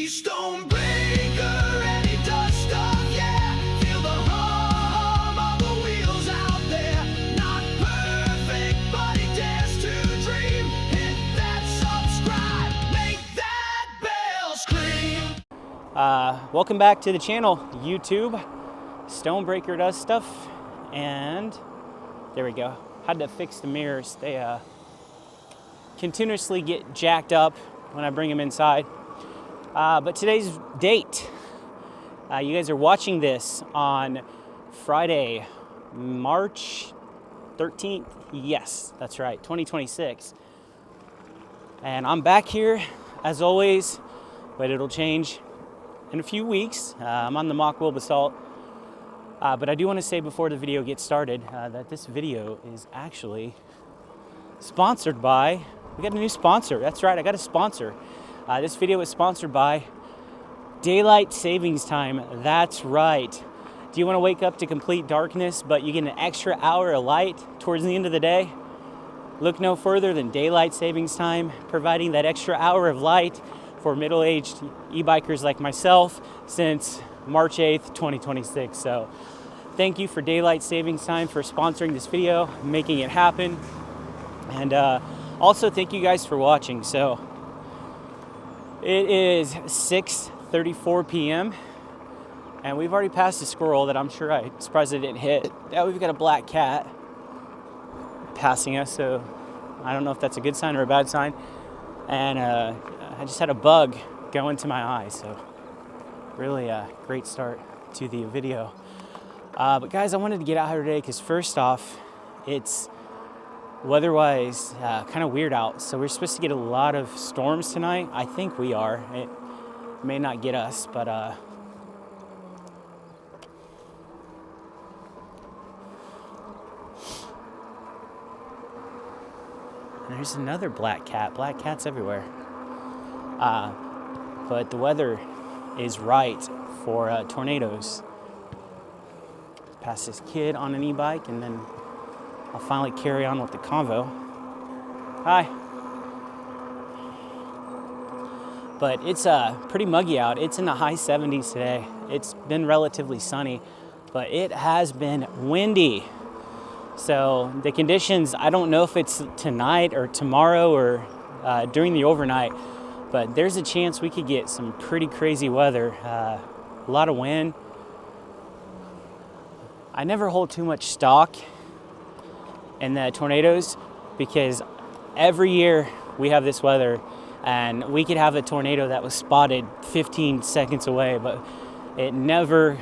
He's Stonebraker and he does stuff, yeah. Feel the hum of the wheels out there. Not perfect, but he dares to dream. Hit that subscribe, make that bell scream. Welcome back to the channel, YouTube. Stonebraker does stuff, and there we go. Had to fix the mirrors. They continuously get jacked up when I bring them inside. But today's date, you guys are watching this on Friday, March 13th. Yes, that's right, 2026. And I'm back here as always, but it'll change in a few weeks. I'm on the mock wheel basalt. But I do want to say before the video gets started that this video is actually sponsored by, we got a new sponsor. That's right, I got a sponsor. This video is sponsored by Daylight Savings Time. That's right. Do you want to wake up to complete darkness, but you get an extra hour of light towards the end of the day? Look no further than Daylight Savings Time, providing that extra hour of light for middle-aged e-bikers like myself since March 8th, 2026. So thank you for Daylight Savings Time for sponsoring this video, making it happen. And also thank you guys for watching. So it is 6:34 p.m. and we've already passed a squirrel that I'm sure I'm surprised I didn't hit. Now we've got a black cat passing us, so I don't know if that's a good sign or a bad sign. And I just had a bug go into my eye, so really a great start to the video. But guys, I wanted to get out here today because first off, it's weather-wise kind of weird out. So we're supposed to get a lot of storms tonight. I think we are. It may not get us, but there's another black cat. Black cats everywhere. But the weather is right for tornadoes. Pass this kid on an e-bike, and then I'll finally carry on with the convo. Hi. But it's pretty muggy out. It's in the high 70s today. It's been relatively sunny, but it has been windy. So the conditions, I don't know if it's tonight or tomorrow or during the overnight, but there's a chance we could get some pretty crazy weather. A lot of wind. I never hold too much stock in the tornadoes because every year we have this weather and we could have a tornado that was spotted 15 seconds away, but it never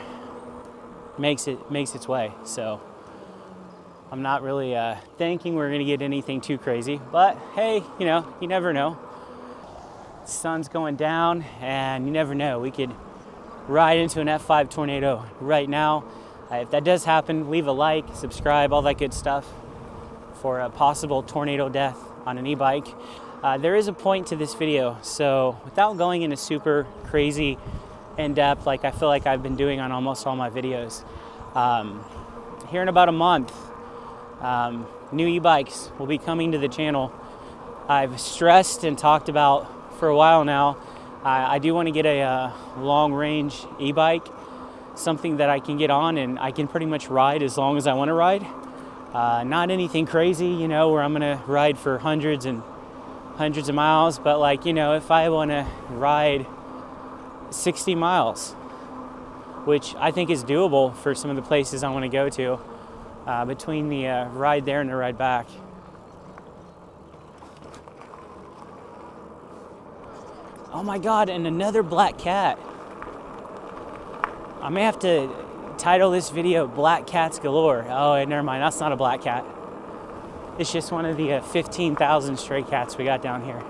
makes its way. So I'm not really thinking we're gonna get anything too crazy, but hey, you know, you never know. The sun's going down and you never know. We could ride into an F5 tornado right now. If that does happen, leave a like, subscribe, all that good stuff for a possible tornado death on an e-bike. There is a point to this video, so without going into super crazy in-depth like I feel like I've been doing on almost all my videos, here in about a month, new e-bikes will be coming to the channel. I've stressed and talked about for a while now, I do want to get a long-range e-bike, something that I can get on and I can pretty much ride as long as I want to ride. Not anything crazy, you know, where I'm gonna ride for hundreds and hundreds of miles, but like, you know, if I want to ride 60 miles, which I think is doable for some of the places I want to go to, between the ride there and the ride back. Oh my God, and another black cat. I may have to title this video Black Cats Galore. Oh, never mind, that's not a black cat. It's just one of the 15,000 stray cats we got down here.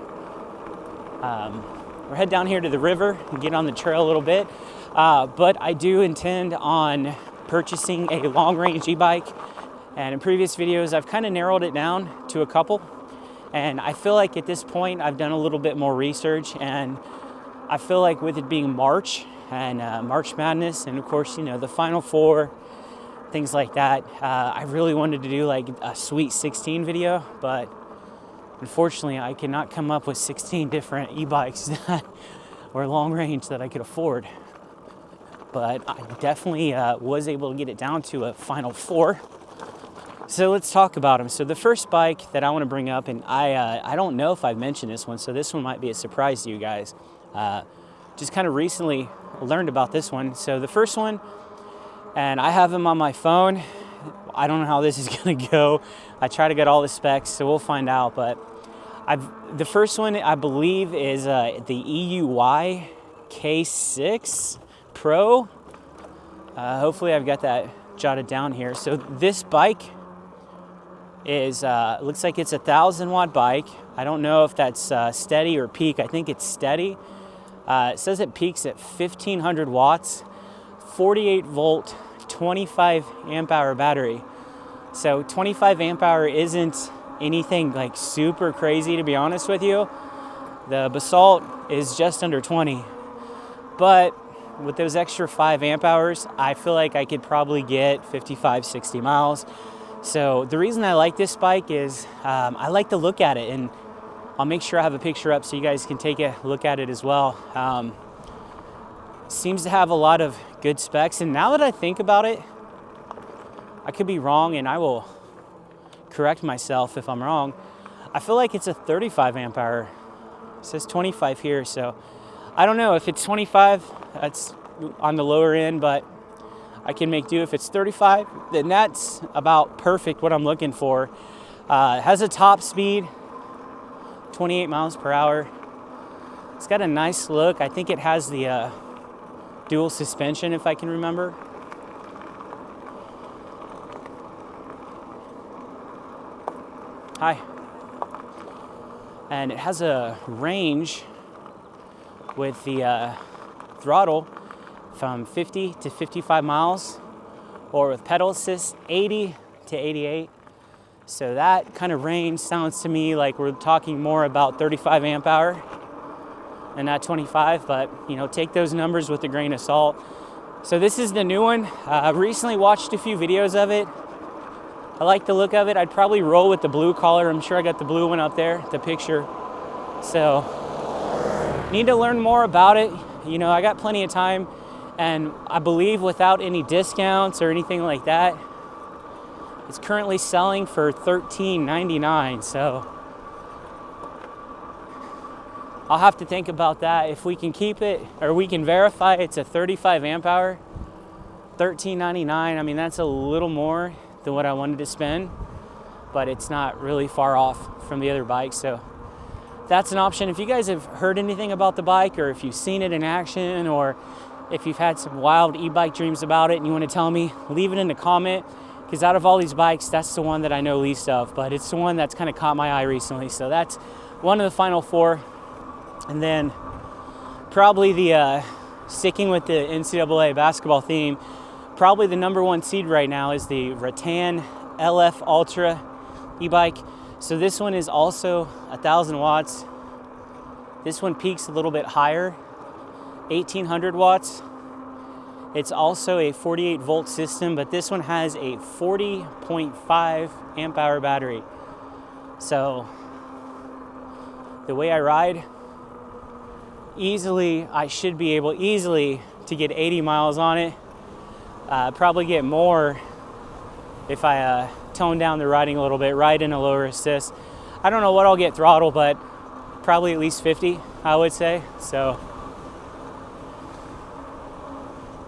We're heading down here to the river and get on the trail a little bit. But I do intend on purchasing a long-range e-bike. And in previous videos, I've kind of narrowed it down to a couple. And I feel like at this point, I've done a little bit more research. And I feel like with it being March and March Madness, and of course, you know, the Final Four, things like that, I really wanted to do like a Sweet 16 video, but unfortunately I cannot come up with 16 different e-bikes that or long range that I could afford. But I definitely was able to get it down to a final 4. So let's talk about them. So the first bike that I want to bring up, and I don't know if I've mentioned this one, so this one might be a surprise to you guys. Just kind of recently learned about this one. So the first one, and I have them on my phone. I don't know how this is going to go. I try to get all the specs, so we'll find out. But the first one, I believe, is the EUY K6 Pro. Hopefully I've got that jotted down here. So this bike is, looks like it's a 1,000-watt bike. I don't know if that's steady or peak. I think it's steady. It says it peaks at 1,500 watts, 48-volt, 25 amp hour battery. So 25 amp hour isn't anything like super crazy, to be honest with you. The Basalt is just under 20, but with those extra 5 amp hours, I feel like I could probably get 55, 60 miles. So the reason I like this bike is I like to look at it, and I'll make sure I have a picture up so you guys can take a look at it as well. Seems to have a lot of good specs, and now that I think about it, I could be wrong, and I will correct myself if I'm wrong. I feel like it's a 35 amp hour. It says 25 here, so I don't know if it's 25, that's on the lower end, but I can make do. If it's 35, then that's about perfect what I'm looking for. It has a top speed, 28 miles per hour. It's got a nice look. I think it has the dual suspension, if I can remember. Hi. And it has a range with the throttle from 50 to 55 miles, or with pedal assist 80 to 88. So that kind of range sounds to me like we're talking more about 35 amp hour and not 25, but you know, take those numbers with a grain of salt. So this is the new one. I've recently watched a few videos of it. I like the look of it. I'd probably roll with the blue color. I'm sure I got the blue one up there, the picture. So need to learn more about it. You know, I got plenty of time, and I believe without any discounts or anything like that, it's currently selling for $13.99. So I'll have to think about that. If we can keep it, or we can verify it's a 35 amp hour, $13.99. I mean, that's a little more than what I wanted to spend, but it's not really far off from the other bikes. So that's an option. If you guys have heard anything about the bike, or if you've seen it in action, or if you've had some wild e-bike dreams about it and you want to tell me, leave it in the comment, because out of all these bikes, that's the one that I know least of, but it's the one that's kind of caught my eye recently. So that's one of the final 4. And then probably the, sticking with the NCAA basketball theme, probably the number 1 seed right now is the Rattan LF Ultra e-bike. So this one is also 1,000 watts. This one peaks a little bit higher, 1,800 watts. It's also a 48 volt system, but this one has a 40.5 amp hour battery. So the way I ride, I should be able easily to get 80 miles on it. Probably get more if I tone down the riding a little bit, ride in a lower assist. I don't know what I'll get throttle, but probably at least 50, I would say. So,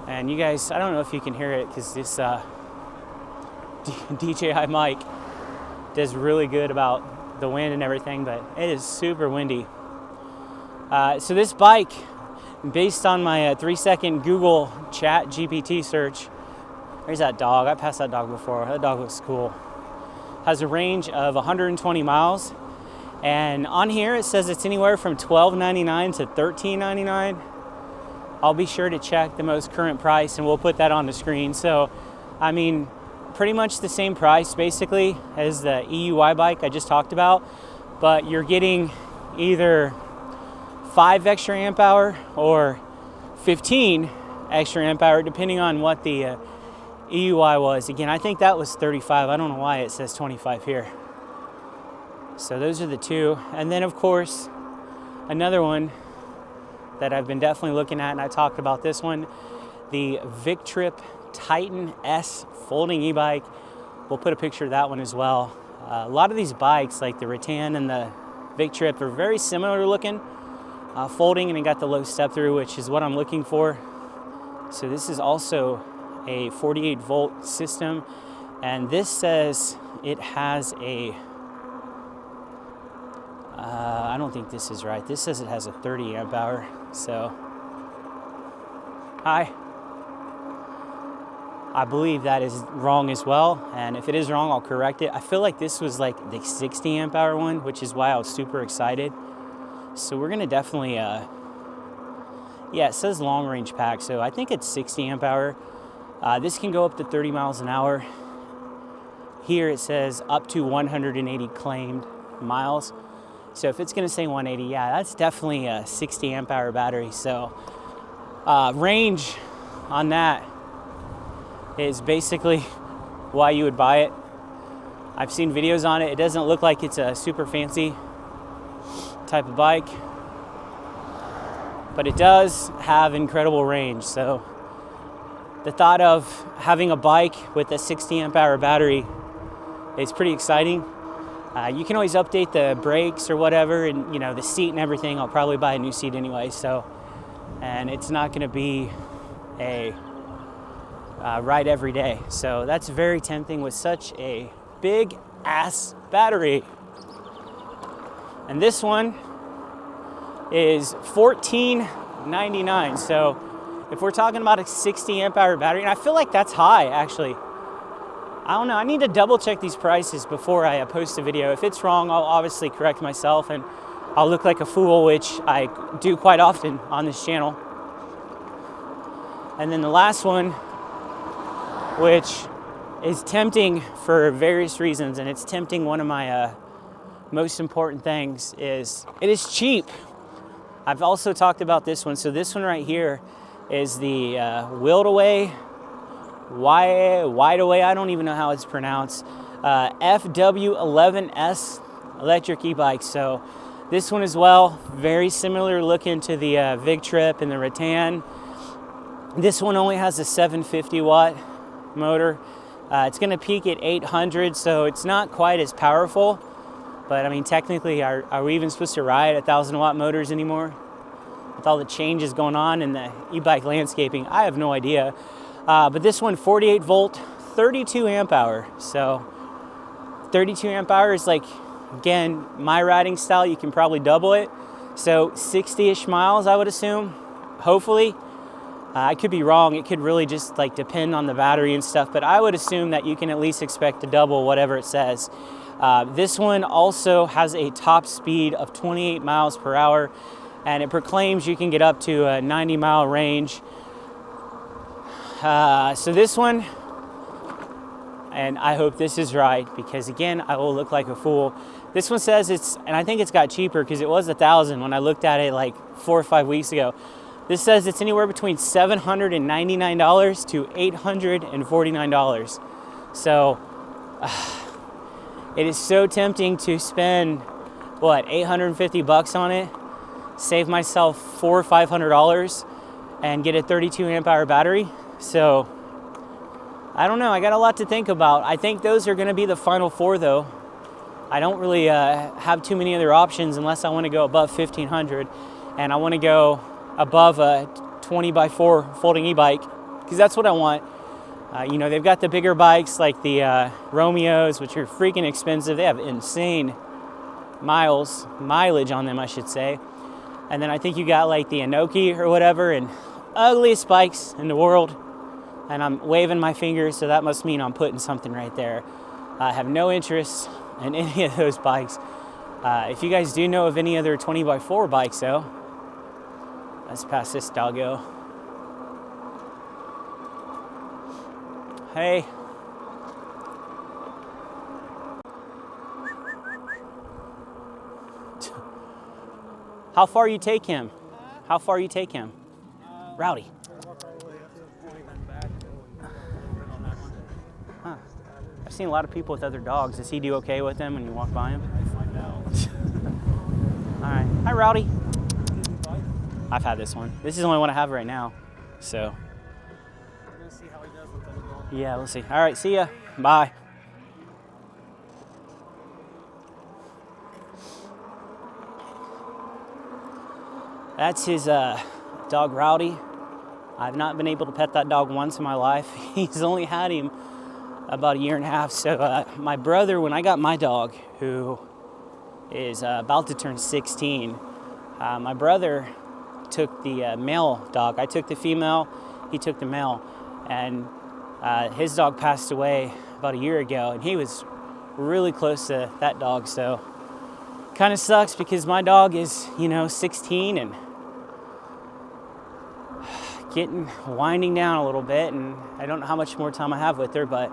and you guys, I don't know if you can hear it, because this DJI mic does really good about the wind and everything, but it is super windy. So this bike, based on my 3-second Google Chat GPT search, there's that dog. I passed that dog before. That dog looks cool. Has a range of 120 miles. And on here it says it's anywhere from $12.99 to $13.99. I'll be sure to check the most current price, and we'll put that on the screen. So, I mean, pretty much the same price basically as the EUY bike I just talked about, but you're getting either 5 extra amp hour or 15 extra amp hour, depending on what the EUY was. Again, I think that was 35. I don't know why it says 25 here. So those are the 2. And then of course, another one that I've been definitely looking at, and I talked about this one, the Victrip Titan S folding e-bike. We'll put a picture of that one as well. A lot of these bikes, like the Rattan and the Victrip, are very similar looking, folding, and it got the low step through, which is what I'm looking for. So this is also a 48 volt system, and this says it has a, I don't think this is right. This says it has a 30 amp hour. So, hi. I believe that is wrong as well, and if it is wrong, I'll correct it. I feel like this was like the 60 amp hour one, which is why I was super excited. So we're gonna definitely, yeah, it says long range pack, so I think it's 60 amp hour. This can go up to 30 miles an hour. Here it says up to 180 claimed miles. So if it's gonna say 180, yeah, that's definitely a 60 amp hour battery. So range on that is basically why you would buy it. I've seen videos on it. It doesn't look like it's a super fancy type of bike, but it does have incredible range. So the thought of having a bike with a 60 amp hour battery is pretty exciting. You can always update the brakes or whatever, and you know, the seat and everything. I'll probably buy a new seat anyway, so, and it's not gonna be a ride every day. So that's very tempting with such a big ass battery. And this one is $14.99. So if we're talking about a 60 amp hour battery, and I feel like that's high actually. I don't know, I need to double check these prices before I post a video. If it's wrong, I'll obviously correct myself and I'll look like a fool, which I do quite often on this channel. And then the last one, which is tempting for various reasons, and it's tempting one of my most important things, is it is cheap. I've also talked about this one. So this one right here is the Wildeway, I don't even know how it's pronounced, FW11S electric e-bike. So this one as well, very similar looking to the Victrip and the Rattan. This one only has a 750 watt motor. It's going to peak at 800, so it's not quite as powerful. But I mean, technically, are we even supposed to ride 1,000 watt motors anymore? With all the changes going on in the e-bike landscaping, I have no idea. But this one, 48 volt, 32 amp hour. So 32 amp hour is like, again, my riding style, you can probably double it. So 60-ish miles, I would assume, hopefully. I could be wrong. It could really just like depend on the battery and stuff, but I would assume that you can at least expect to double whatever it says. This one also has a top speed of 28 miles per hour, and it proclaims you can get up to a 90-mile range. So this one, and I hope this is right, because again, I will look like a fool. This one says it's, and I think it's got cheaper because it was 1,000 when I looked at it like 4 or 5 weeks ago. This says it's anywhere between $799 to $849. So it is so tempting to spend, what, 850 bucks on it, save myself $400 or $500 and get a 32 amp hour battery. So I don't know, I got a lot to think about. I think those are gonna be the final 4 though. I don't really have too many other options unless I wanna go above 1,500, and I wanna go above a 20x4 folding e-bike, because that's what I want. You know, they've got the bigger bikes like the Romeos, which are freaking expensive. They have insane mileage on them, I should say. And then I think you got like the Inoki or whatever, and ugliest bikes in the world. And I'm waving my fingers, so that must mean I'm putting something right there. I have no interest in any of those bikes. If you guys do know of any other 20x4 bikes though, let's pass this doggo. Hey. How far you take him? How far you take him? Rowdy. Huh. I've seen a lot of people with other dogs. Does he do okay with them when you walk by him? I find out. All right. Hi, Rowdy. I've had this one. This is the only one I have right now. So. We're gonna see how he does with it again. Yeah, we'll see. All right, see ya. Bye. That's his dog, Rowdy. I've not been able to pet that dog once in my life. He's only had him about a year and a half. So my brother, when I got my dog, who is about to turn 16, my brother took the male dog. I took the female, he took the male. And his dog passed away about a year ago, and he was really close to that dog. So kind of sucks because my dog is, 16 and winding down a little bit, and I don't know how much more time I have with her, but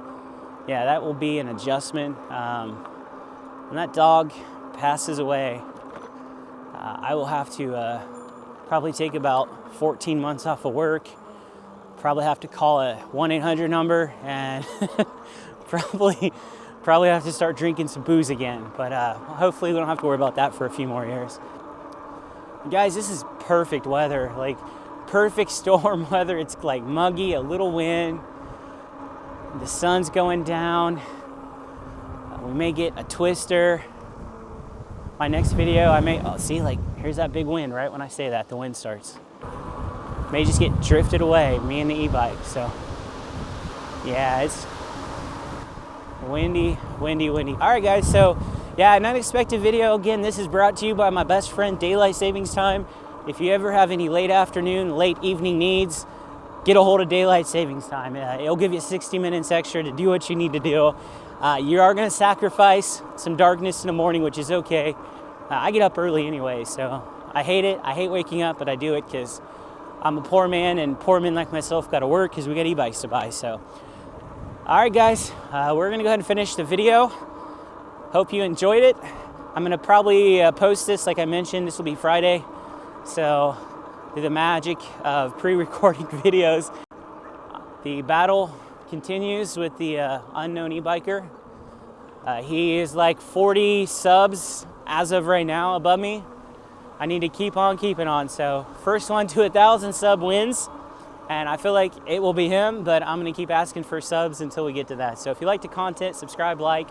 yeah, that will be an adjustment. When that dog passes away, I will have to probably take about 14 months off of work, probably have to call a 1-800 number, and probably have to start drinking some booze again, but hopefully we don't have to worry about that for a few more years. Guys, this is perfect weather, like perfect storm weather. It's like muggy, a little wind, the sun's going down. We may get a twister. My next video, I may, see, like, here's that big wind right when I say that, the wind starts. May just get drifted away, me and the e-bike. So yeah, it's windy. All right, guys, so yeah, an unexpected video. Again, this is brought to you by my best friend, Daylight Savings Time. If you ever have any late afternoon, late evening needs, get a hold of Daylight Savings Time. It'll give you 60 minutes extra to do what you need to do. You are going to sacrifice some darkness in the morning, which is okay. I get up early anyway, so I hate it. I hate waking up, but I do it because I'm a poor man, and poor men like myself got to work because we got e-bikes to buy. So, all right, guys, we're going to go ahead and finish the video. Hope you enjoyed it. I'm going to probably post this, like I mentioned, this will be Friday. So, through the magic of pre-recording videos, the battle continues with the unknown e-biker. He is like 40 subs as of right now above me. I need to keep on keeping on. So first one to 1,000 sub wins, and I feel like it will be him, but I'm gonna keep asking for subs until we get to that. So if you like the content, subscribe, like,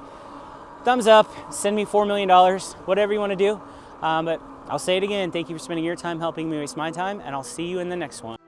thumbs up, send me $4 million, whatever you wanna do. But I'll say it again, thank you for spending your time helping me waste my time, and I'll see you in the next one.